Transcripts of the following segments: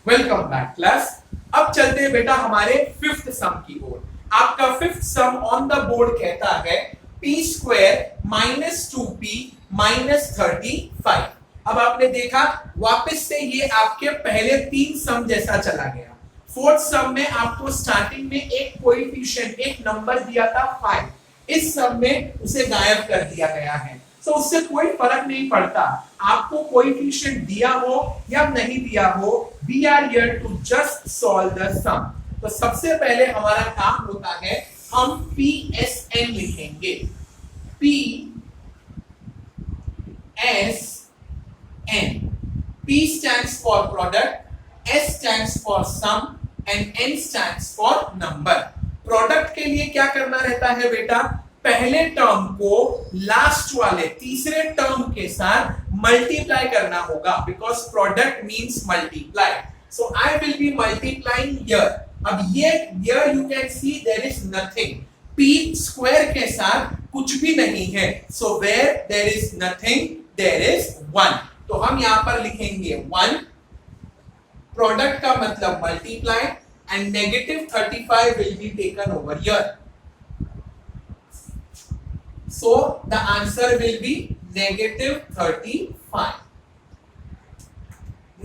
Welcome back class. अब चलते हैं बेटा हमारे फिफ्थ सम की ओर। आपका fifth some on the board कहता है p square minus 2p minus 35। अब आपने देखा वापस से ये आपके पहले तीन सम जैसा चला गया। फोर्थ सम में आपको स्टार्टिंग में एक कोएफिशिएंट एक नंबर दिया था 5, इस सम में उसे गायब कर दिया गया है। तो उससे कोई फर्क नहीं पड़ता आपको कोएफिशिएंट दिया हो या नहीं दिया हो, we are here to just solve the sum. तो सबसे पहले हमारा काम होता है हम PSN लिखेंगे। PSN, P stands for product, S stands for sum and N stands for number। Product के लिए क्या करना रहता है बेटा, पहले टर्म को लास्ट वाले तीसरे टर्म के साथ मल्टीप्लाई करना होगा, because product means multiply. So I will be multiplying here. अब ये here you can see there is nothing, p square के साथ कुछ भी नहीं है, so where there is nothing there is 1। तो हम यहां पर लिखेंगे 1, प्रोडक्ट का मतलब multiply and negative 35 will be taken over here. So the answer will be negative 35.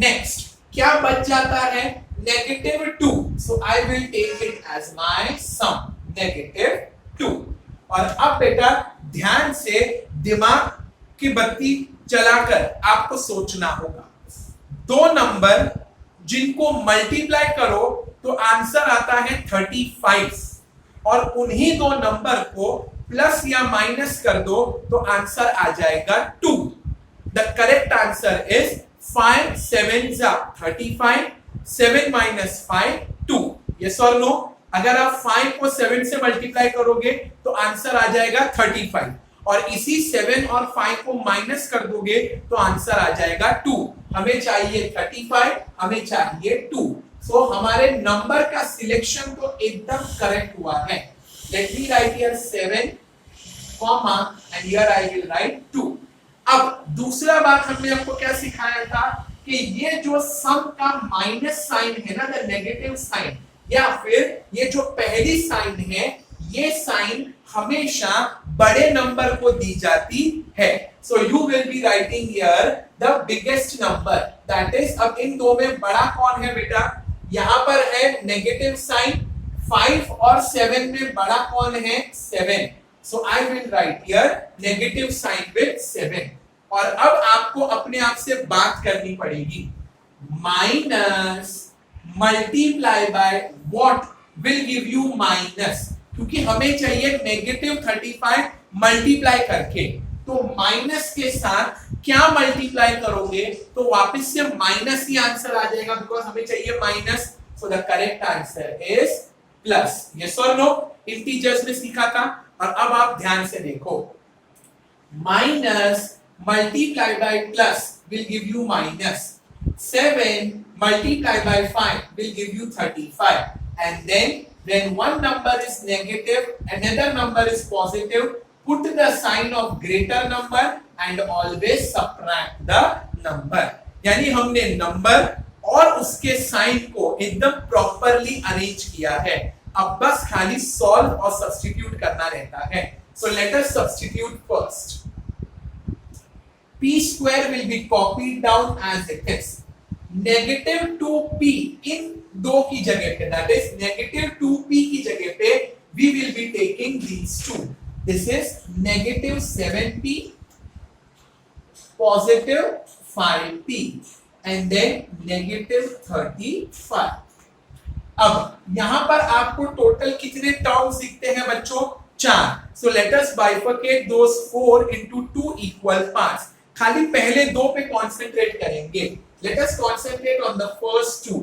Next, क्या बच जाता है, negative 2. So I will take it as my sum, negative 2. और अब बेटा ध्यान से दिमाग की बत्ती चलाकर आपको सोचना होगा। दो नंबर जिनको मल्टीप्लाई करो तो आंसर आता है 35 और उन्हीं दो नंबर को प्लस या माइनस कर दो तो आंसर आ जाएगा 2। The correct answer is 5 7 35, 7 minus 5 2। Yes और नो? अगर आप 5 को 7 से मल्टीप्लाई करोगे तो आंसर आ जाएगा 35 और इसी 7 और 5 को माइनस कर दोगे तो आंसर आ जाएगा 2। हमें चाहिए 35, हमें चाहिए 2। सो हमारे नंबर का सिलेक्शन तो एकदम करेक्ट हुआ है। Let me write here 7, comma and here I will write 2। अब दूसरा बात हमने आपको क्या सिखाया था कि ये जो सम का माइनस साइन है ना, द नेगेटिव साइन, या फिर ये जो पहली साइन है, ये साइन हमेशा बड़े नंबर को दी जाती है। So you will be writing here the biggest number, that is, अब इन दो में बड़ा कौन है बेटा, यहां पर है नेगेटिव साइन, 5 और 7 में बड़ा कौन है, 7। So I will write here negative sign with 7। और अब आपको अपने आप से बात करनी पड़ेगी, minus multiply by what will give you minus, क्योंकि हमें चाहिए नेगेटिव 35 मल्टीप्लाई करके। तो माइनस के साथ क्या मल्टीप्लाई करोगे तो वापस से माइनस ही आंसर आ जाएगा, बिकॉज हमें चाहिए minus. So the correct answer is plus. Yes और नो? इंटीजर्स में सीखा था। और अब आप ध्यान से देखो, minus multiply by plus will give you minus, 7 multiply by 5 will give you 35, and then when one number is negative another number is positive, put the sign of greater number and always subtract the number। यानी हमने number और उसके sign को एकदम properly arrange किया है। अब बस खाली सॉल्व और सब्स्टिट्यूट करना रहता है। So let us substitute first. p square will be copied down as it is, negative 2p इन दो की जगह पे, that is negative 2p की जगह पे we will be taking these two। this is negative 7p positive 5p and then negative 35। अब यहां पर आपको टोटल कितने टर्म्स दिखते हैं बच्चों, 4। सो लेट अस बाइफरकेट दोस 4 into 2 equal parts। खाली पहले दो पे कॉन्सेंट्रेट करेंगे। Let us concentrate on the first 2।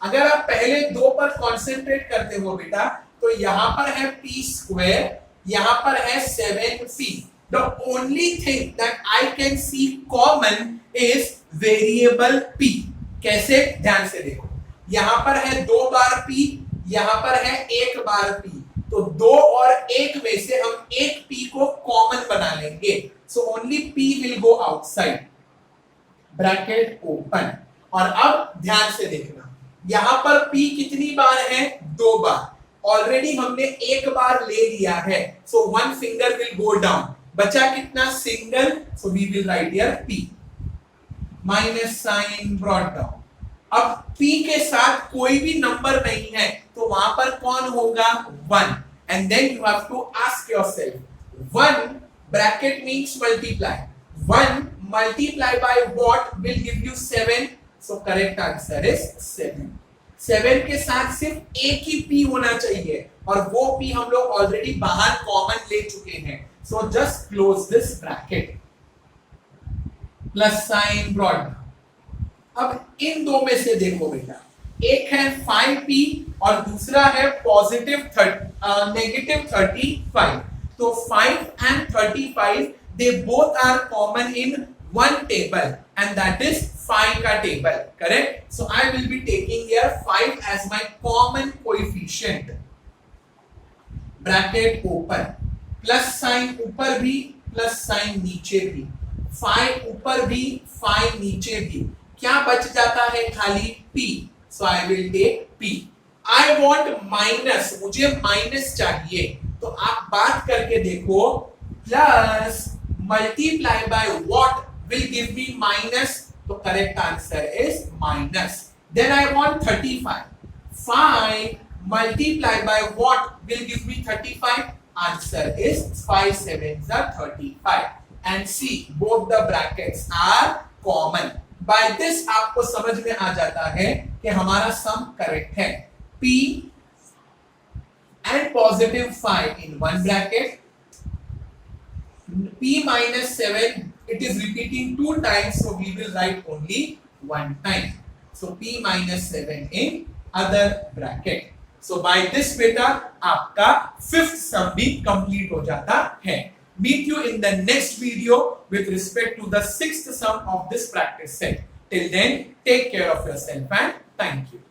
अगर आप पहले दो पर कॉन्सेंट्रेट करते हो बेटा तो यहां पर है p स्क्वायर, यहां पर है 7p। The only thing that I can see common is variable p। कैसे, ध्यान से देखो, यहां पर है 2 बार p, यहां पर है 1 बार p, तो 2 और 1 में से हम एक p को कॉमन बना लेंगे। So only p will go outside, bracket open. और अब ध्यान से देखना, यहां पर p कितनी बार है, 2 बार। ऑलरेडी हमने एक बार ले लिया है, so one finger will go down, बचा कितना, single, so we will write here p, minus sign brought down. अब p के साथ कोई भी नंबर नहीं है तो वहां पर कौन होगा, 1, and then you have to ask yourself 1 bracket means multiply, 1 multiply by what will give you 7, so correct answer is 7। 7 के साथ सिर्फ एक ही p होना चाहिए और वो p हम लोग ऑलरेडी बाहर कॉमन ले चुके हैं, so just close this bracket, plus sign brought. अब इन दो में से देखो बेटा, एक है 5p और दूसरा है नेगेटिव 35, तो 5 and 35 they both are common in one table and that is 5 का table, correct? So I will be taking here 5 as my common coefficient, bracket open, plus sign ऊपर भी प्लस साइन नीचे भी, 5 ऊपर भी 5 नीचे भी, क्या बच जाता है, खाली p, so I will take p। I want minus, मुझे माइनस चाहिए, तो आप बात करके देखो, plus multiply by what will give me minus, so correct answer is minus। Then I want 35, 5 multiply by what will give me 35, answer is 5 7s are 35, and see both the brackets are common। By this आपको समझ में आ जाता है कि हमारा some correct है, p and positive 5 in one bracket, p minus 7 it is repeating 2 times, so we will write only 1 time, so p minus 7 in other bracket। so by this beta आपका fifth sum भी complete हो जाता है। meet you in the next video with respect to the sixth sum of this practice set। till then take care of yourself and thank you।